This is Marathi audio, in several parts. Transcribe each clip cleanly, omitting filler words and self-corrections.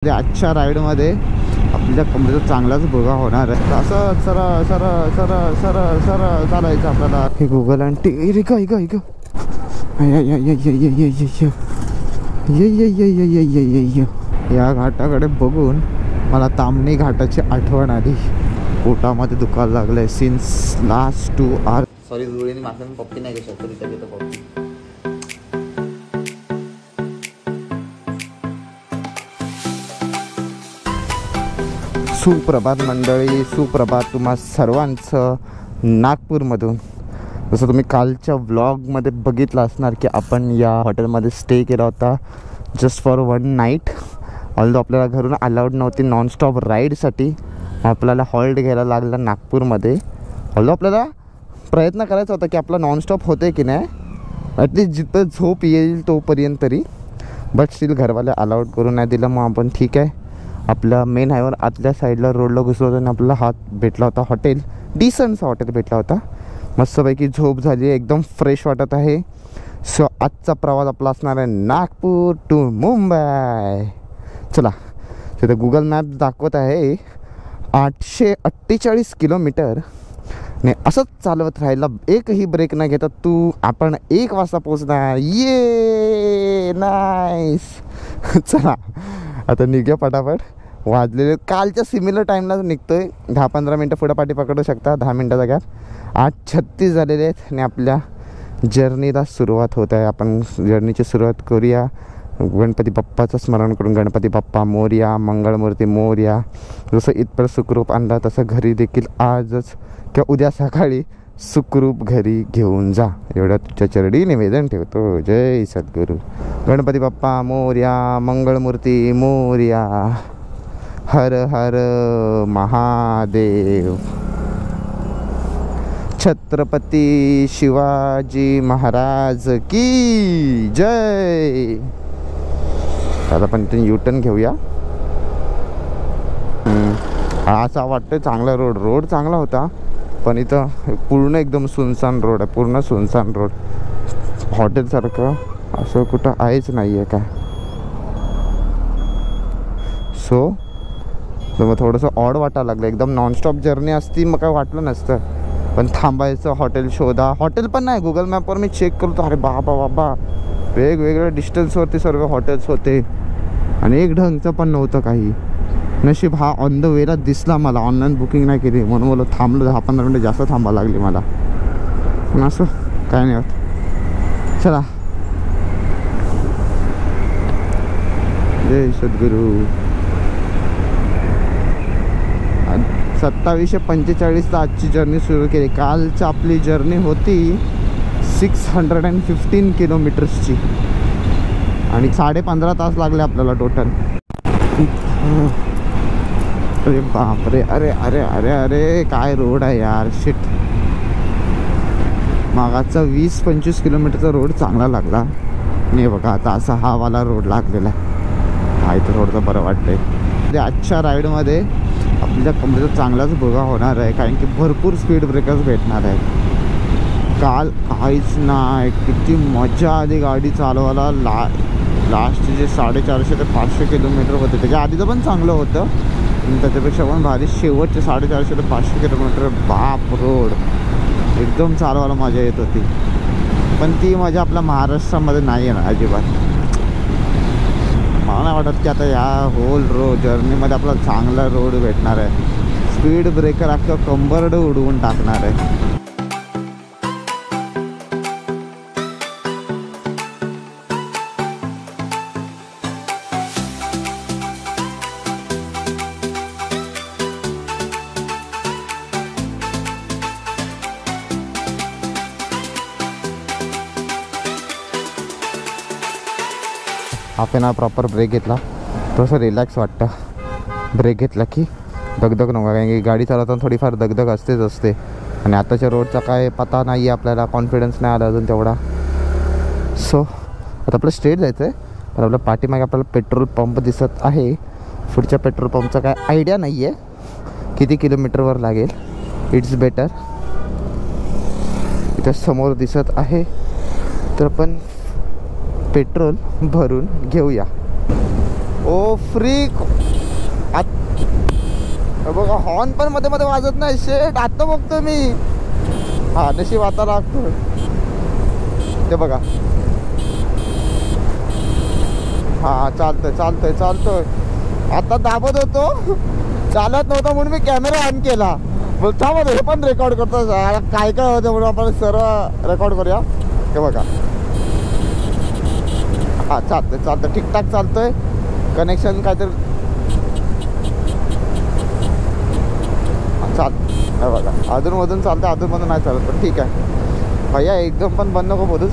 आजच्या राईडमध्ये आपल्या कमरेचा चांगलाच भोगा होणार आहे. असं सरळ सरळ सरळ सरळ सरळ चालायचं आपल्याला. हे गुगल आंटी या घाटाकडे बघून मला तामणी घाटाची आठवण आली. पोटामध्ये दुखायला लागलंय सिन्स लास्ट 2 आवर. सॉरी जुळीने माझं पप्पी नाही घेऊ शकतो तिथे पप्पी. सुप्रभात मंडळी, सुप्रभात तुम्हा सर्वांचं नागपूरमधून. जसं तुम्ही कालच्या व्लॉगमध्ये बघितलं असणार की आपण या हॉटेलमध्ये स्टे केला होता जस्ट फॉर 1 नाईट. ऑल्दो आपल्याला घरून अलाउड नव्हती नॉनस्टॉप राईडसाठी. आपल्याला हॉल्ट घ्यायला लागला नागपूरमध्ये. ऑल्दो आपल्याला प्रयत्न करायचा होता की आपला नॉनस्टॉप होते की नाही, ॲटलीस्ट जिथं झोप येईल तोपर्यंत तरी. बट स्टील घरवाले अलाउड करून नाही दिलं. मग आपण ठीक आहे आपल्या मेन हायवर आतल्या साईडला रोडला घुसलो होतो आणि आपला हात भेटला होता हॉटेल. डिसंटचा हॉटेल भेटला होता. मस्तपैकी झोप झाली, एकदम फ्रेश वाटत आहे. सो आजचा प्रवास आपला असणार आहे नागपूर टू मुंबई. चला, तिथे गुगल मॅप दाखवत आहे 848 किलोमीटर. आणि असंच चालवत राहिला, एकही ब्रेक न घेता तू आपण 1 वाजता पोचणार. ये नाईस. चला आता निघूया पटापट. वाजलेले कालच्या सिमिलर टाईमलाच निघतोय. 10-15 मिनटं पुढं पाठी पकडू शकता. 10 मिनटाचा गॅप. 8:36 झालेले आहेत आणि आपल्या जर्नीला सुरुवात होत आहे. आपण जर्नीची सुरुवात करूया गणपती बाप्पाचं स्मरण करून. गणपती बाप्पा मोरया, मंगळमूर्ती मोरया. जसं इथपर सुखरूप आणला तसं घरी देखील आजच किंवा उद्या सकाळी सुखरूप घरी घेऊन जा, एवढं तुझ्या चरणी निवेदन ठेवतो. जय सद्गुरू. गणपती बाप्पा मोरया, मंगळमूर्ती मोरया. हर हर महादेव. छत्रपती शिवाजी महाराज की जय. आता पण इथून युटर्न घेऊया. असा वाटतं चांगला रोड चांगला होता, पण इथं पूर्ण एकदम सुनसान रोड आहे. पूर्ण सुनसान रोड. हॉटेलसारखं असं कुठं आहेच नाही आहे काय. सो मग थोडंसं ऑड वाटायला लागलं. एकदम नॉनस्टॉप जर्नी असती मग काय वाटलं नसतं, पण थांबायचं, हॉटेल शोधा. हॉटेल पण नाही, गुगल मॅपवर मी चेक करतो. अरे बाबा वेगवेगळ्या डिस्टन्सवरती सर्व हॉटेल्स होते आणि एक ढंगचं पण नव्हतं काही. नशीब हा ऑन द वेला दिसला मला. ऑनलाईन बुकिंग नाही केली म्हणून मला थांबलं. 10-15 मिनटं जास्त थांबावं लागली मला. पण असं काय नाही होत. चला, जय सद्गुरू. 2745 आजची जर्नी सुरू केली. कालची आपली जर्नी होती 615 किलोमीटर्सची आणि 15.5 तास लागले आपल्याला टोटल. अरे बापरे, अरे अरे अरे अरे काय रोड आहे यार. शिट. मागाचा 20-25 किलोमीटरचा रोड चांगला लागला. नाही बघा आता असा हा वाला रोड लागलेला आहे. हा इथं रोडचं बरं वाटतंय. आजच्या राईडमध्ये आपल्या कमरेचा चांगलाच भोगा होणार आहे, कारण की भरपूर स्पीड ब्रेकर्स भेटणार आहेत. काल काहीच नाही. किती मजा आली गाडी चालवायला. लास्टचे जे 450 ते 500 किलोमीटर होते त्याच्या आधीचं पण चांगलं होतं, पण त्याच्यापेक्षा पण भारी शेवटचे 450 ते 500 किलोमीटर बाप रोड एकदम चालवायला मजा येत होती. पण ती मजा आपल्या महाराष्ट्रामध्ये नाही आहे ना अजिबात. मला नाही वाटत की आता या होल जर्नीमध्ये आपल्याला चांगला रोड भेटणार आहे. स्पीड ब्रेकर अख्खं कंबरड उडवून टाकणार आहे. आपण प्रॉपर ब्रेक घेतला थोडंसं रिलॅक्स वाटतं. ब्रेक घेतला की दगदग नको, कारण की गाडी चालवताना थोडीफार दगदग असते. आणि आताच्या रोडचा काय पता नाही आहे आपल्याला, कॉन्फिडन्स नाही आला अजून तेवढा. सो आता आपलं स्ट्रेट जायचं आहे. पण आपल्या पाठीमागे आपल्याला पेट्रोल पंप दिसत आहे. पुढच्या पेट्रोल पंपचा काय आयडिया नाही आहे किती किलोमीटरवर लागेल. It's better. इथं समोर दिसत आहे तर आपण पेट्रोल भरून घेऊया. ओ फ्रीक बघा हॉर्न पण मध्ये मध्ये वाजत नाही. शेट आता बघतो मी. हा नशीब आता लागतो ते बघा. हा चालतोय चालतोय चालतोय. आता दाबत होतो चालत नव्हता म्हणून मी कॅमेरा ऑन केला. बोलता मध्ये हे पण रेकॉर्ड करतो काय काय होतं म्हणून आपण सर्व रेकॉर्ड करूया. हे बघा हा चालतंय चालतंय ठीकठाक चालतंय. कनेक्शन काहीतरी चाल हे बघा अधूनमधून चालतं अधूनमधून नाही चालत पण ठीक आहे भैया. एकदम पण बंद नको बोलूस.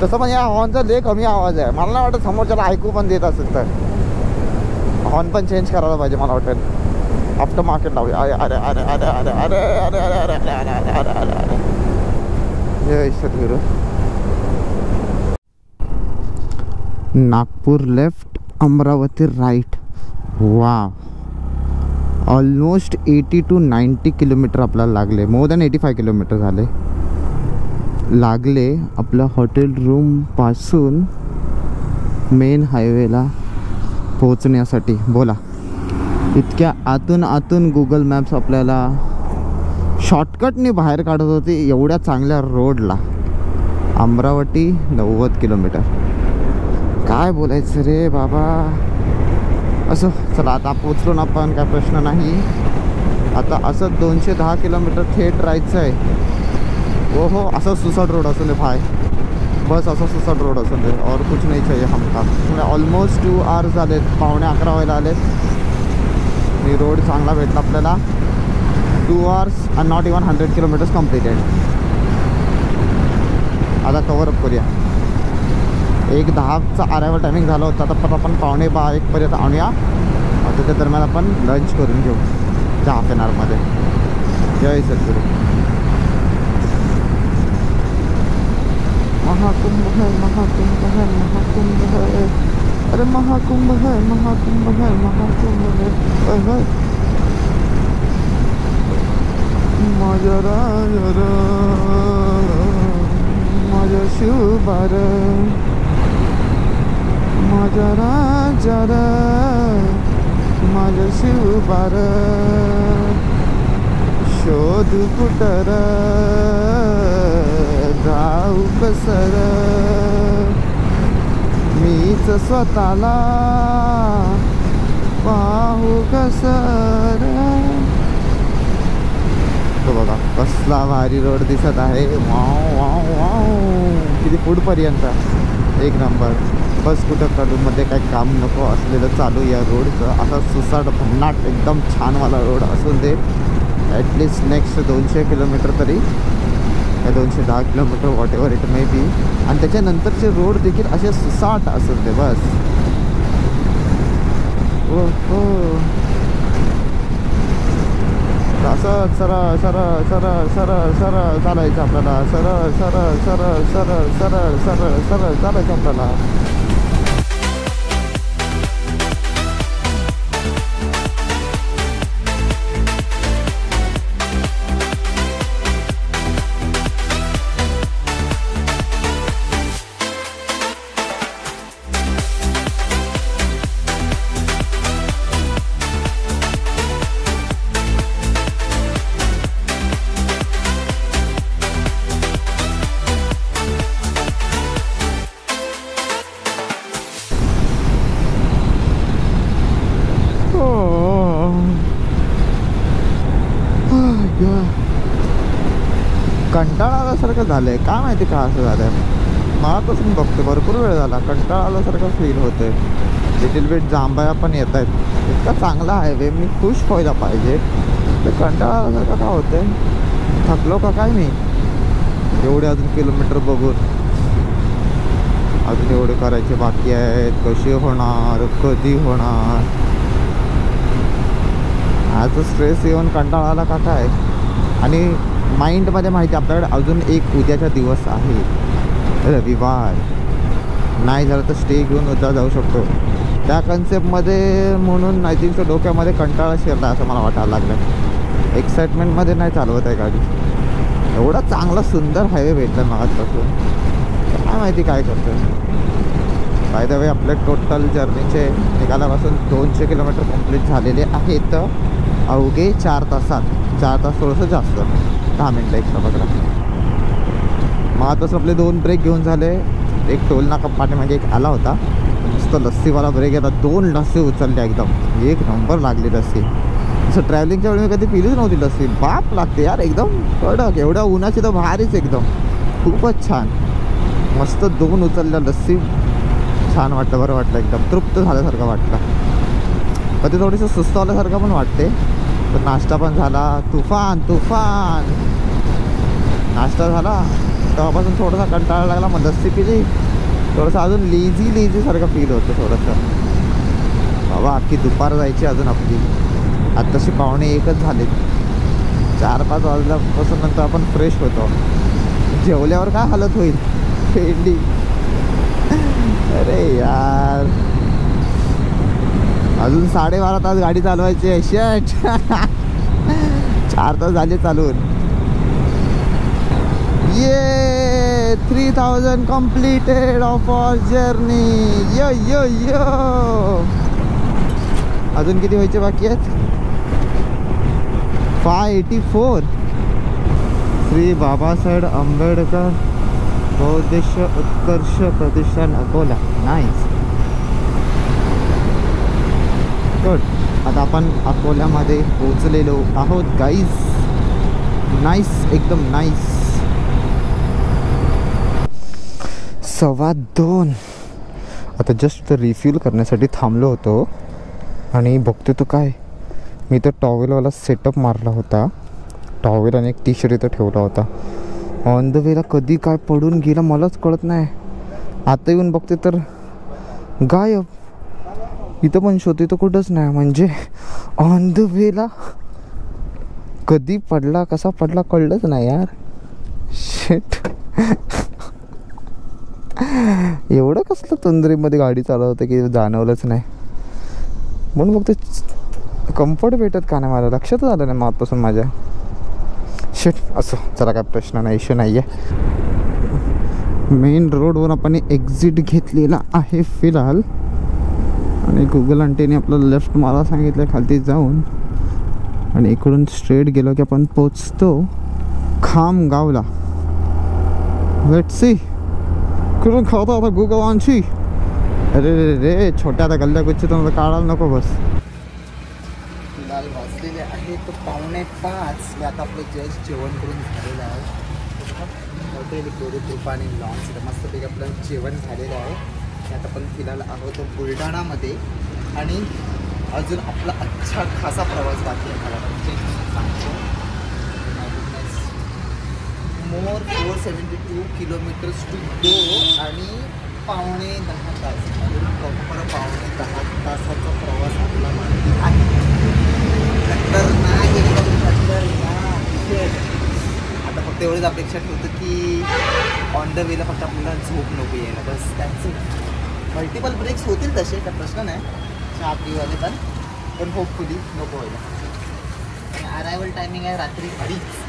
तसं पण या हॉर्नचा लय कमी आवाज आहे. मला नाही वाटत समोरच्याला ऐकू पण देत असेल तर हॉर्न पण चेंज करायला पाहिजे मला वाटेल. आफ्टर मार्केट लावूया. अरे अरे अरे अरे अरे अरे अरे अरे अरे अरे अरे अरे अरे अरे अरे जय सद्गुरू. Nagpur left Amravati right. वा ऑलमोस्ट 80 to 90 किलोमीटर आपल्याला लागले. मोर दॅन 85 किलोमीटर झाले लागले आपल्या हॉटेल रूमपासून मेन हायवेला पोहोचण्यासाठी. बोला इतक्या आतून आतून गुगल मॅप्स आपल्याला शॉर्टकटने बाहेर काढत होते. एवढ्या चांगल्या रोडला अमरावती 90 किलोमीटर. काय बोलायचं रे बाबा. असं चला आता पोचलो ना आपण काय प्रश्न नाही. आता असं 210 किलोमीटर थेट राहायचं आहे. हो हो असं सुसाट रोड असून दे भाई. बस असं सुसाट रोड असून दे और कुछ नाही चाहिए हमका. ऑलमोस्ट 2 hours झालेत. 11:15 व्हायला आलेत. आणि रोड चांगला भेटला आपल्याला. 2 hours and not even 100 kilometers completed. आता कव्हरअप करूया. 1:10चा अरायवल टायमिंग झाला होता. आता परत आपण 12:15 पर्यंत आणूया. आता त्या दरम्यान आपण लंच करून घेऊ त्या हाफ एन आवरमध्ये. जय सद्गुरू. महाकुंभ है महाकुंभ है महाकुंभ है. अरे महाकुंभ है महाकुंभ है महाकुंभ है. माझ्या राजा माझ्या शिवबार माझ्या राजा माझ्या शिवबार शोध कुटर जाऊ कसर मीच स्वतःला पाहू कसर. तो बघा कसला भारी रोड दिसत आहे. वाव वाव वाव किती पुढपर्यंत एक नंबर. बस कुठं कडूमध्ये काही काम नको असलेलं चालू या रोडचं. असा सुसाट भन्नाट एकदम छानवाला रोड असून दे. ॲटलिस्ट नेक्स्ट 200 किलोमीटर तरी या 210 kilometre what ever it may be. आणि त्याच्यानंतरचे रोड देखील असे सुसाट असून दे बस. हो हो असं सरळ सरळ सरळ सरळ सरळ चालायचं आपल्याला. सरळ सरळ सरळ सरळ सरळ सरळ सरळ चालायचं आपल्याला. कंटाळा आल्यासारखं झालं आहे. काय माहिती का असं झालं आहे. मला तसं बघतो भरपूर वेळ झाला. कंटाळा आल्यासारखं फील होतं आहे. लिटिल बिट जांभया पण येत आहेत. इतका चांगला हायवे मी खुश व्हायला पाहिजे. ते कंटाळा आल्यासारखं का होतं आहे. थकलो का काय मी एवढे अजून किलोमीटर बघून. अजून एवढे करायचे बाकी आहेत. कसे होणार कधी होणार. आज स्ट्रेस येऊन कंटाळा आला का काय. आणि माइंडमध्ये माहिती आपल्याकडे अजून एक उद्याचा दिवस आहे रविवार. नाही झालं तर स्टे घेऊन उद्या जाऊ शकतो. त्या कन्सेप्टमध्ये म्हणून आय थिंक डोक्यामध्ये कंटाळा शिरला असं मला वाटायला लागलं. एक्साइटमेंटमध्ये नाही चालवत आहे गाडी. एवढा चांगला सुंदर हायवे भेटला मागासपासून. काय माहिती काय करतो. बाय द वे आपले टोटल जर्नीचे निघाल्यापासून 200 किलोमीटर कंप्लीट झालेले आहेत अवघे 4 तासात. 4 तास थोडंसं जास्त, 10 मिनटं एक्स्ट्रा पकडा. मग आता आपले 2 ब्रेक घेऊन झाले. एक टोल नाका पाठीमागे एक आला होता, नुसतं लस्सीवाला ब्रेक येतात. 2 लस्सी उचलल्या एकदम, एक नंबर लागली लस्सी. असं ट्रॅव्हलिंगच्या वेळी मी कधी पिलीच नव्हती लस्सी. बाप लागते यार एकदम कडक. एवढ्या उन्हाची तर भारीच एकदम, खूपच छान. मस्त 2 उचलल्या लस्सी, छान वाटलं, बरं वाटलं, एकदम तृप्त झाल्यासारखं वाटलं. पण ते थोडंसं सुस्तावल्यासारखं पण वाटते. तर नाश्ता पण झाला, तुफान तुफान नाश्ता झाला. तेव्हापासून थोडासा कंटाळा लागला, मग लस्सी पिली. थोडंसं अजून लेझीसारखं फील होतं थोडंसं. बाबा अख्खी दुपार जायची अजून आपली. आत्ताशी 1:45 झाले. 4-5 वाजल्यापासून नंतर आपण फ्रेश होतो. जेवल्यावर काय हालत होईल, पेंडी. अरे यार अजून 12.5 तास गाडी चालवायची आहे. शेट 4 तास झाले चालून. ये 3000 completed of our journey. यो यो यो. अजून किती व्हायचे बाकी आहेत? 584. श्री बाबासाहेब आंबेडकर बौद्धिक उत्कर्ष प्रतिष्ठान अकोला. Nice, good. आता आपण अकोल्यामध्ये पोचलेलो आहोत गाईज. नाईस, एकदम नाईस. 2:15. आता जस्ट रिफ्यूल करण्यासाठी थांबलो होतो आणि बघतो तो काय, मी तर टॉवेलवाला सेटअप मारला होता. टॉवेल आणि एक टी शर्ट इथं ठेवला होता. ऑन द वेला कधी काय पडून गेला मलाच कळत नाही. आता येऊन बघते तर गायब. इथं पण शोधते तर कुठंच नाही. म्हणजे ऑन द वेला कधी पडला, कसा पडला कळलंच नाही यार. शेट एवढं कसलं तंद्रीमध्ये गाडी चालवते की जाणवलंच नाही. म्हणून बघते कम्फर्ट भेटत का नाही, मला लक्षातच आलं नाही मागपासून माझ्या. शेट असं चला, काय प्रश्न नाही, इश्यू नाही आहे. मेन रोडवर आपण एक्झिट घेतलेला आहे फिलहाल. आणि गुगल आंटीने आपलं लेफ्ट मारा सांगितलं खालती जाऊन. आणि इकडून स्ट्रेट गेलो की आपण पोचतो खामगावला. लेट्स सी कुठून खावतो आता गुगल आंटी. अरे रे छोट्या आता गल्ल्या गुच्छ तर काढायला नको बस. फिलहाल वाजलेले आहे तो 4:45. आता आपलं जस्ट जेवण करून झालेलं आहे. हॉटेल गोरी कृपा आणि लॉन्च मस्तपैकी आपलं जेवण झालेलं आहे. आता आपण फिलहाल आहोत बुलढाणामध्ये. आणि अजून आपला अच्छा खासा प्रवास बाकी आहे. मला मोर 472 किलोमीटर्स टू गो आणि 9:15 तास. प्रॉपर 9:15 तासाचा प्रवास आपला माहिती आहे. खतरनाक एकदम खतरनाक. आता फक्त एवढीच अपेक्षा ठेवतो की ऑन द वेला फक्त आपल्याला झोप नको यायला, बस त्याच. मल्टिपल ब्रेक्स होतील तसे, त्या प्रश्न नाही. आपलीवाले पण होपफुली नको व्हायला. आणि अरायवल टायमिंग आहे रात्री 2:30.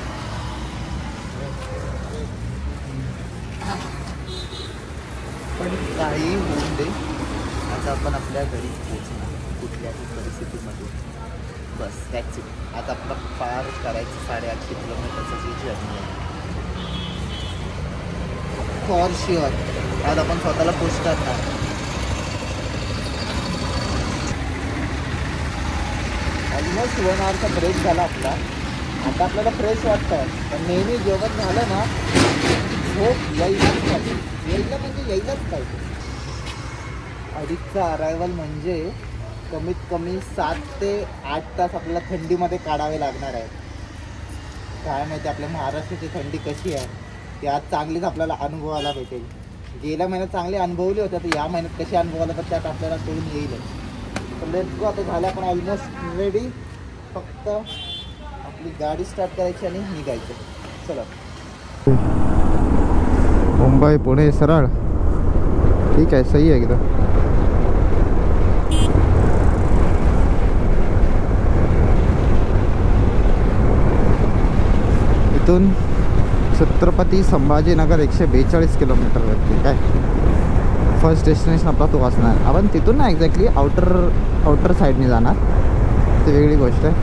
पण काही होऊन दे, आता आपण आपल्या घरी पोचणार कुठल्याही परिस्थितीमध्ये. बस टॅक्सी. आता आपला पार करायचं 850 किलोमीटरचं जी जर्नी आहे. फॉर शुअर आज आपण स्वतःला पुश करणार. ऑलमोस्ट 1 आवरचा ब्रेक झाला आपला. आता आपल्याला फ्रेश वाटतं. पण नेहमी जेवण झालं ना, झोप यायलाच पाहिजे. यायला म्हणजे यायलाच पाहिजे. 2:30चा अरायवल म्हणजे कमीत कमी 7 ते 8 तास आपल्याला थंडीमध्ये काढावे लागणार आहे. काय माहिती आपल्या महाराष्ट्राची थंडी कशी आहे ती आज चांगलीच आपल्याला अनुभवायला भेटेल. गेल्या महिन्यात चांगली अनुभवली होत्या, तर या महिन्यात कशी अनुभवायला तर त्यात आपल्याला कळून येईलच. तर लेट्स गो. आता झालं आपण ऑलमोस्ट रेडी. फक्त आपली गाडी स्टार्ट करायची आणि निघायचं. चला. मुंबई पुणे सरळ. ठीक आहे, सही आहे एकदम. इथून छत्रपती संभाजीनगर 142 किलोमीटरवरती काय. फर्स्ट डेस्टिनेशन आपला तो असणार. आपण तिथून ना एक्झॅक्टली आउटर साईडने जाणार, ती वेगळी गोष्ट आहे.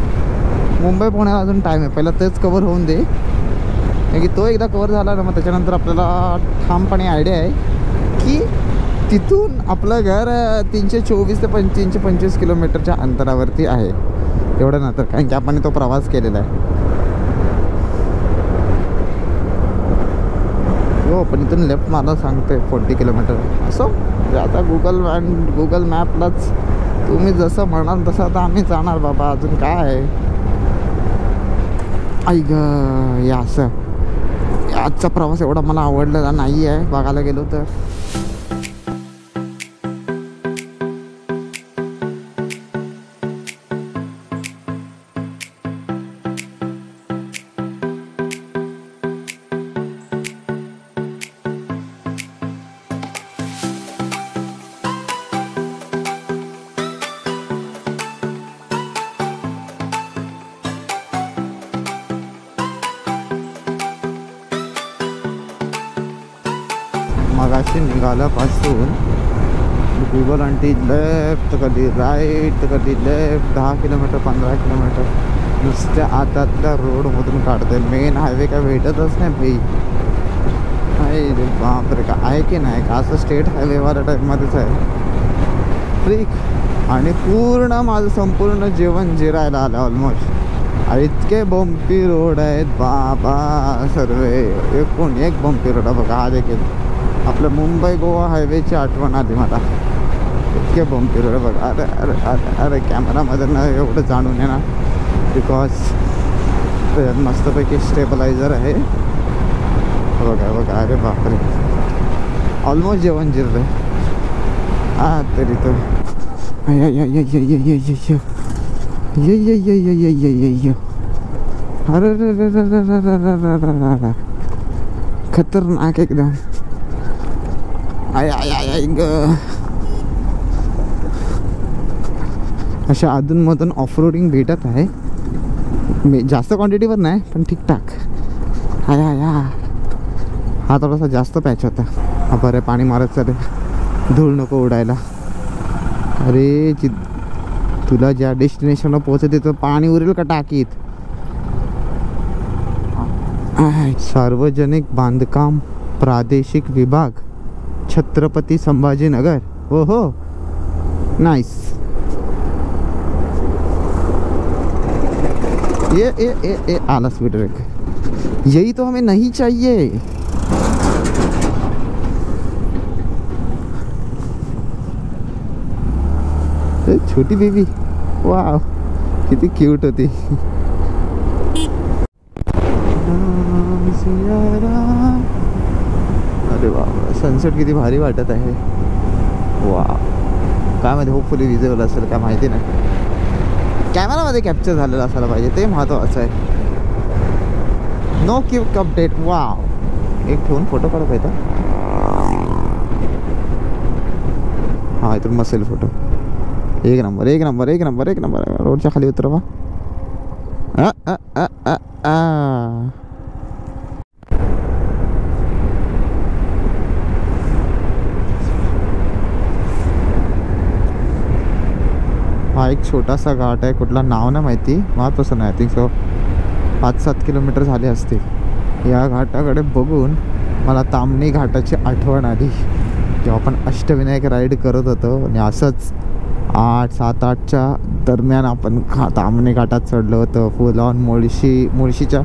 मुंबई पुण्याला अजून टाईम आहे, पहिला तेच कवर होऊन दे, कारण की तो एकदा कवर झाला ना मग त्याच्यानंतर आपल्याला ठामपणे आयडिया आहे की तिथून आपलं घर 324 ते 325 किलोमीटरच्या अंतरावरती आहे. एवढं नंतर, कारण की आपण तो प्रवास केलेला आहे. हो, पण इथून लेफ्ट मारला सांगते 40 किलोमीटर असं. म्हणजे आता गुगल मॅपलाच तुम्ही जसं म्हणाल तसं आता आम्ही जाणार बाबा. अजून काय आहे. ऐक या असं आजचा प्रवास एवढा मला आवडलेला नाही आहे बघायला गेलो तर. मगाशी निघाल्यापासून गुगल आंटी लेफ्ट कधी राईट कधी लेफ्ट 10 किलोमीटर 15 किलोमीटर नुसत्या आतातल्या रोडमधून काढते. मेन हायवे काय भेटतच नाही भाई. रे बापरे, का आहे की नाही का असं स्टेट हायवेवाल्या टाईपमध्येच आहे फ्रीक. आणि पूर्ण माझं संपूर्ण जेवण जिरायला आलं ऑलमोस्ट. इतके बम्पी रोड आहेत बाबा सर्व. एकूण एक बम्पी रोड आहे बघा. हा देखील आपलं मुंबई गोवा हायवेची आठवण आली मला. इतके बम्पी रोड बघा. अरे अरे अरे अरे कॅमेरामध्ये ना एवढं जाणून येणार बिकॉज मस्तपैकी स्टेबलायझर आहे बघा बघा. अरे बापरे, ऑलमोस्ट जेवण जिरलं तरी तो अरे खतरनाक एकदम. अशा अधूनमधून ऑफरोडिंग भेटत आहे. जास्त क्वांटिटीवर नाही पण ठीकठाक. हा थोडासा जास्त पॅच होता. हा बरं पाणी मारत चाले, धूळ नको उडायला. अरे तुला ज्या डेस्टिनेशनला पोहोचते तर पाणी उरेल का टाकीत. सार्वजनिक बांधकाम प्रादेशिक विभाग छत्रपती संभाजीनगर. हो हो नाइस. ये आला स्पीड ब्रेक. यही तो हमें नहीं चाहिए. छोटी बेबी वाव किती क्यूट होती. अरे वा, सनसेट किती भारी वाटत आहे. वा काय माहिती, होपफुली विजिबल असेल काय माहिती नाही. कॅमेरामध्ये कॅप्चर झालेलं असायला पाहिजे, ते महत्त्वाचं आहे. No quick update. वाव, एक ठेवून फोटो काढू पाहिजे. हा इथून मसेल फोटो. एक नंबर एक नंबर एक नंबर एक नंबर. रोडच्या खाली उतरवा. हा एक छोटासा घाट आहे, कुठला नाव नाही माहिती, महत्त्वाचं नाही. आय थिंक सो 5-7 किलोमीटर झाले असतील. या घाटाकडे बघून मला ताम्हिणी घाटाची आठवण आली. जेव्हा आपण अष्टविनायक राईड करत होतो आणि असंच 8-7-8च्या दरम्यान आपण ताम्हिणी घाटात चढलो होतो. फुल ऑन मुळशीच्या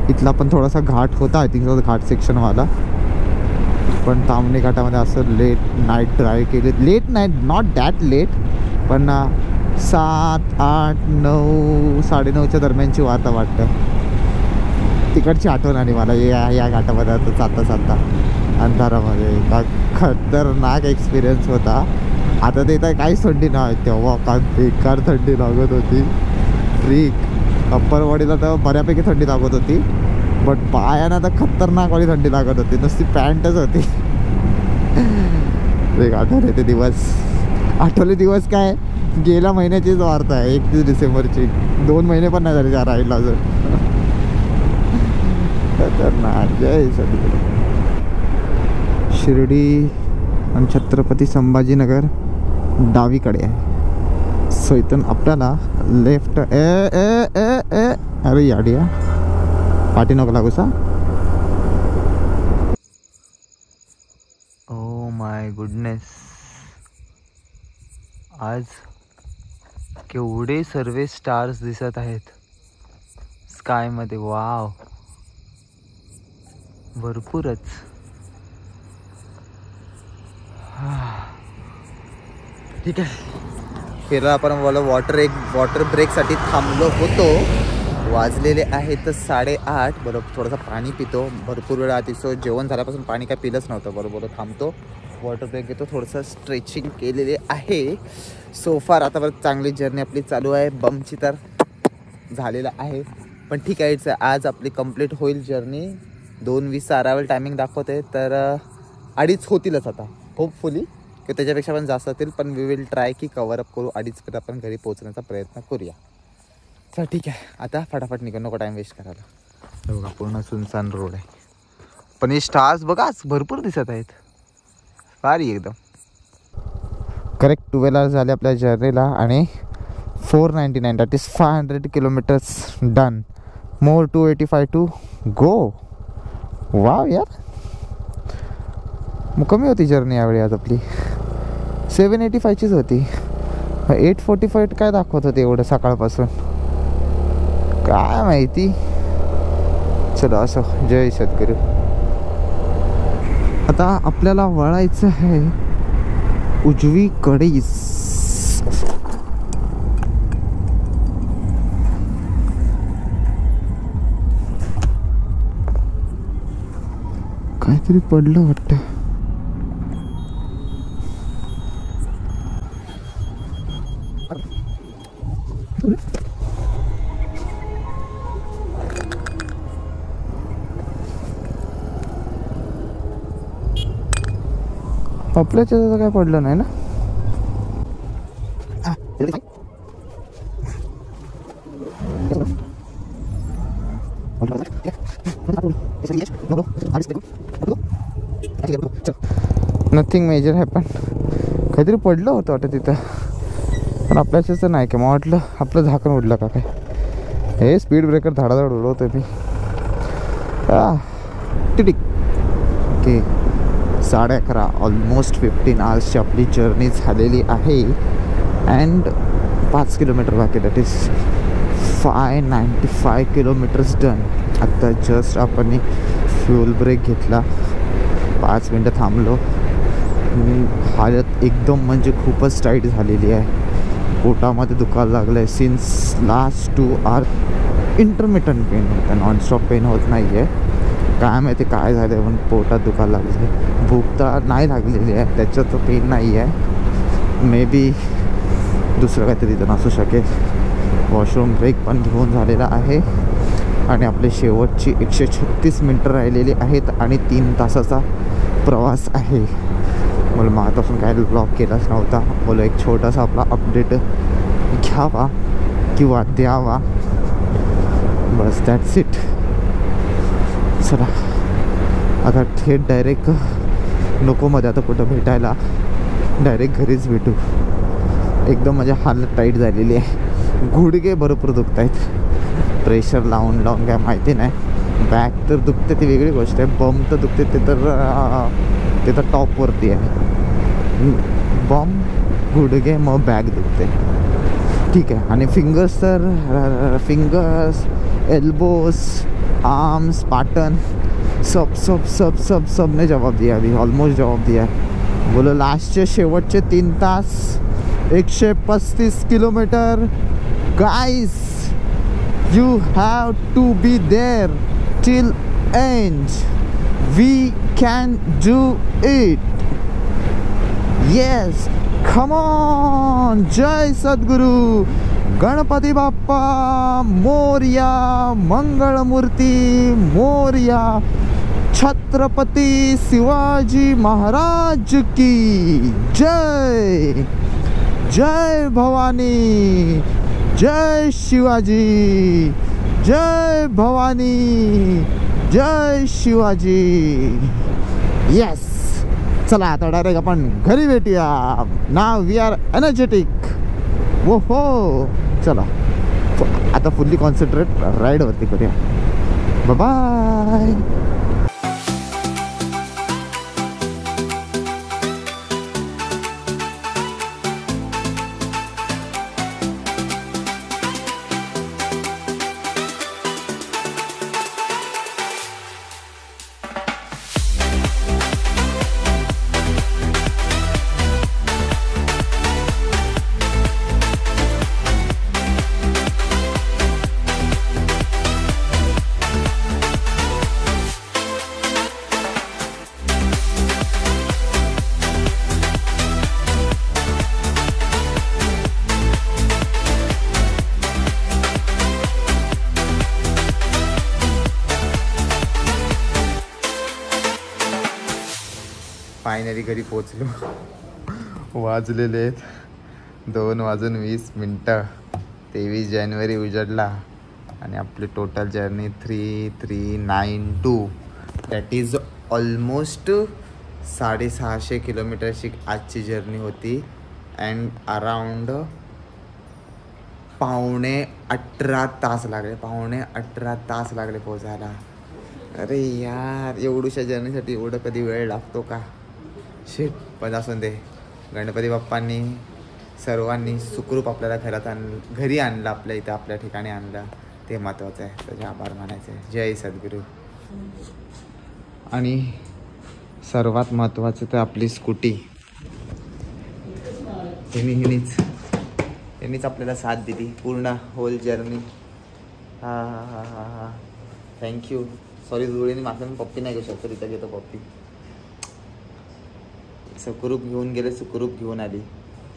इथला पण थोडासा घाट होता आय थिंक सो, घाट सेक्शनवाला. पण ताम्हिणी घाटामध्ये असं लेट नाईट ड्राईव्ह केले. Late night, not that late, पण 7-8-9 9:30च्या दरम्यानची वार्ता वाटतं. तिकडची आठवण आली मला या घाटामध्ये आता चालता अंधारामध्ये. का खतरनाक एक्सपिरियन्स होता. आता ते तर काहीच थंडी नाही, तेव्हा काय बेकार थंडी लागत होती फ्रीक. अप्पर बॉडीला तर बऱ्यापैकी थंडी लागत होती, बट पायांना तर खतरनाकवाली थंडी लागत होती. नुसती पॅन्टच होती. एक आठवले ते दिवस. आठवले दिवस काय, गेल्या महिन्याचीच वार्ता आहे, 31 डिसेंबरची. 2 महिने पण नाही झाले राहिला अजून. खतरनाक. जय सद्गुरू. शिर्डी आणि छत्रपती संभाजीनगर डावीकडे आहे. सो इथून आपल्याला लेफ्ट अरे याडिया पाठी नको लागू सा. ओ माय गुडनेस, आज केवढे सर्व स्टार्स दिसत आहेत स्काय मध्ये. वाव, भरपूरच. ठीक आहे, फिरला आपण बोला वॉटर ब्रेकसाठी थांबलो होतो. वाजलेले आहेत 8:30. बरोबर थोडंसं पाणी पितो, भरपूर वेळ आधी. सो जेवण झाल्यापासून पाणी काय पिलंच नव्हतं. बरोबर थांबतो, वॉटर ब्रेक घेतो, थोडंसं स्ट्रेचिंग केलेले आहे. सोफार आतापर्यंत चांगली जर्नी आपली चालू आहे. बमची तर झालेलं आहे, पण ठीक आहे. आज आपली कंप्लीट होईल जर्नी. 2:20 अरावल टायमिंग दाखवते, तर 2:30 होतीलच आता होपफुली, की त्याच्यापेक्षा पण जास्त होतील. पण वी विल ट्राय की कवर अप करू. 2:30 आपण घरी पोहोचण्याचा प्रयत्न करूया. चल ठीक आहे, आता फटाफट निघू, नको टाईम वेस्ट करायला. बघा पूर्ण सुनसान रोड आहे, पण हे स्टार्स बघा भरपूर दिसत आहेत. भारी एकदम. करेक्ट 12 hours झाले आपल्या जर्नीला आणि 499 that is 500 kilometres done. More 285 to go. Wow यार, मग कमी होती जर्नी यावेळी आज आपली. 785चीच होती. 845 काय दाखवत होते एवढं सकाळपासून, काय माहिती. चलो असो, जय सद्गुरू. आता आपल्याला वळायचं आहे उजवीकडे. काहीतरी पडलं वाटतं. आपल्याच्या काय पडलं नाही ना. नथिंग मेजर आहे, पण काहीतरी पडलं होतं वाटतं तिथं. पण आपल्याच नाही का, मग वाटलं आपलं झाकण उडलं का काय. हे स्पीड ब्रेकर धाडाधाड उडवतोय मी. ठीक ओके. 11:30 ऑलमोस्ट 15 hours आपली जर्नी झालेली आहे. अँड 5 किलोमीटर बाकी, दॅट इज 595 किलोमीटर्स डन. आत्ता जस्ट आपण फ्यूल ब्रेक घेतला, 5 मिनटं थांबलो. हालत एकदम म्हणजे खूपच टाईट झालेली आहे. पोटामध्ये दुखायला लागलं आहे. Since last 2 hours intermittent pain होतं, नॉनस्टॉप पेन होत नाही आहे. काय माहिती काय झालं, पण पोटात दुखायला लागले. भूक तर नाही लागलेली आहे, त्याच्यात पेन नाही आहे. मे बी दुसरं काहीतरी रिझन असू शकेल. वॉशरूम ब्रेक पण घेऊन झालेला आहे आणि आपले शेवटची 136 मिनटं राहिलेली आहेत आणि 3 तासाचा प्रवास आहे. मला मागापासून काय ब्लॉग केलाच नव्हता. बोला एक छोटासा आपला अपडेट घ्यावा किंवा द्यावा, बस दॅट्स इट. चला आता थेट डायरेक्ट नको मध्ये आता कुठं भेटायला, डायरेक्ट घरीच भेटू. एकदम माझ्या हालत टाईट झालेली आहे. गुडघे भरपूर दुखत आहेत, प्रेशर लावून लावून काय माहिती नाही. बॅक तर दुखते ती वेगळी गोष्ट आहे, बम तर दुखते ते तर टॉपवरती आहे. बम, गुडघे, मग बॅक दुखते. ठीक आहे. आणि फिंगर्स तर फिंगर्स, एल्बोज, आर्म्स, पाटन, सब ने जवाब दिया. अभी ऑलमोस्ट जवाब दिया. बोलो लास्टचे शेवटचे 3 तास 135 किलोमीटर. Guys, you have to be there till end. We can do it. Yes, come on. जय सद्गुरू गणपती बाप्पा मोरया, मंगळमूर्ती मोरया, छत्रपती शिवाजी महाराज की जय. जय भवानी, जय शिवाजी, जय भवानी, जय शिवाजी. येस, चला आता डायरेक्ट आपण घरी भेटूया. Now we R energetic. हो हो चला आता फुल्ली कॉन्सन्ट्रेट राईडवरती करूया. बाय. फायनली घरी पोचलो. वाजलेले आहेत 2:20. 23 जानेवारी उजडला आणि आपली total journey 3392 that is almost 650 किलोमीटरची आजची जर्नी होती. अँड अराउंड 18 तास लागले. 18 तास लागले पोचायला. अरे यार एवढूशा जर्नीसाठी एवढं कधी वेळ लागतो का? शिट. पण असून दे. गणपती बाप्पांनी सर्वांनी सुखरूप आपल्याला घरी आणलं, आपल्या इथं आपल्या ठिकाणी आणलं, ते महत्त्वाचं आहे. त्याचे आभार मानायचे. जय सद्गुरू. आणि सर्वात महत्त्वाचं तर आपली स्कूटी. ह्यांनीच आपल्याला साथ दिली पूर्ण होल जर्नी. हा थँक्यू. सॉरी जुळीने माझं पप्पी नाही घेऊ शकतो. तिथं घेतो पप्पी. सुखरूप घेऊन गेले, सुखरूप घेऊन आली.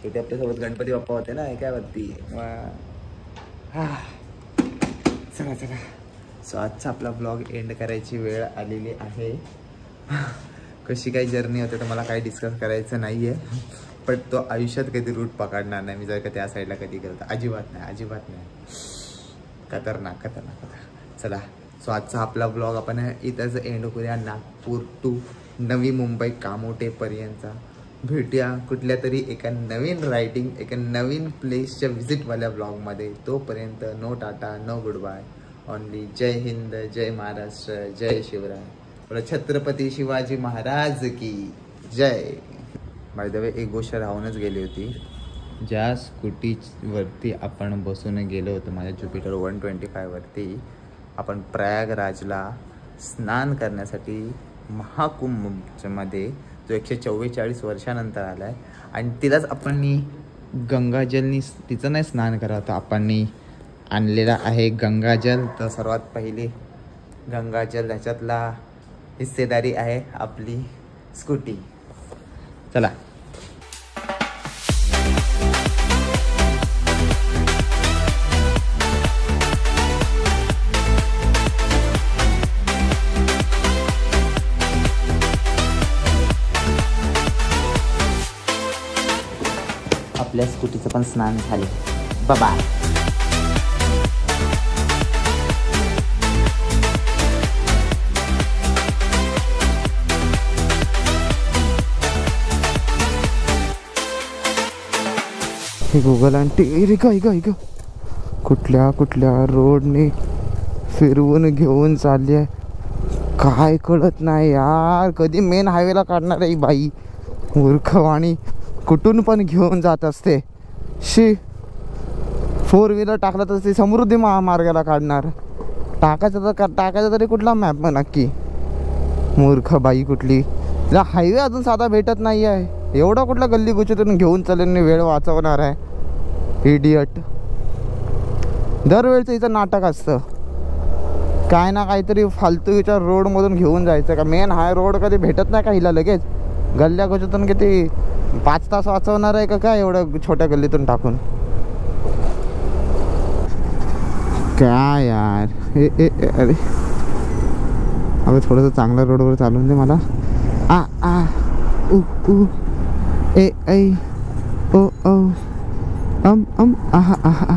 शेवटी आपल्यासोबत गणपती बाप्पा होते ना एकावरती. चला चला. सो आजचा आपला ब्लॉग एंड करायची वेळ आलेली आहे. कशी काही जर्नी होते तर मला काही डिस्कस करायचं नाही आहे. पण तो आयुष्यात कधी रूट पकडणार नाही मी जर का त्या साईडला कधी गेलो तर. अजिबात नाही. खतरनाक. चला. सो आजचा आपला ब्लॉग आपण इथंच एंड करूया. नागपूर टू नवी मुंबई कामोठेपर्यंतचा. भेटूया कुठल्या तरी एका नवीन रायडिंग, एका नवीन प्लेसच्या व्हिजिटवाल्या ब्लॉगमध्ये. तोपर्यंत no tata, no goodbye. Only जय हिंद, जय महाराष्ट्र, जय शिवराय. छत्रपती शिवाजी महाराज की जय. बाय द वे एक गोष्ट राहूनच गेली होती. ज्या स्कूटीवरती आपण बसून गेलो होतो माझ्या ज्युपिटर 125 वरती, आपण प्रयागराजला स्नान करण्यासाठी महाकुंभमध्ये जो 144 वर्षानंतर आला आहे. आणि तिलाच आपण गंगाजलनी तिचं नाही स्नान करा होतं, आपण आणलेला आहे गंगाजल. तर सर्वात पहिली गंगाजल ह्याच्यातला हिस्सेदारी आहे आपली स्कूटी. चला. आपल्या स्कूटीचं पण स्नान झाले. बाय. हे गुगल आंटी ग कुठल्या रोडने फिरवून घेऊन चालली आहे काय कळत नाही यार. कधी मेन हायवेला काढणार आहे बाई. मूर्खवाणी कुठून पण घेऊन जात असते. 4 व्हीलर टाकला तर ते समृद्धी महामार्गाला काढणार. टाकायचं तरी कुठला मॅप मग नक्की. मूर्ख बाई कुठली. तिला हायवे अजून साधा भेटत नाही आहे. एवढा कुठला गल्ली गुचीतून घेऊन चालल्याने वेळ वाचवणार आहे. इडियट. दरवेळचं हिचं नाटक असतं. काय ना काहीतरी फालतूच्या रोडमधून घेऊन जायचं का. मेन हाय रोड कधी भेटत नाही का हिला लगेच. गल्ल्या गुचीतून किती 5 तास वाचवणार आहे का काय एवढं छोट्या गल्लीतून टाकून. काय यार. अरे अबे थोडंसं चांगल्या रोडवर चालून दे मला. ए ऐ ओ ओ आहा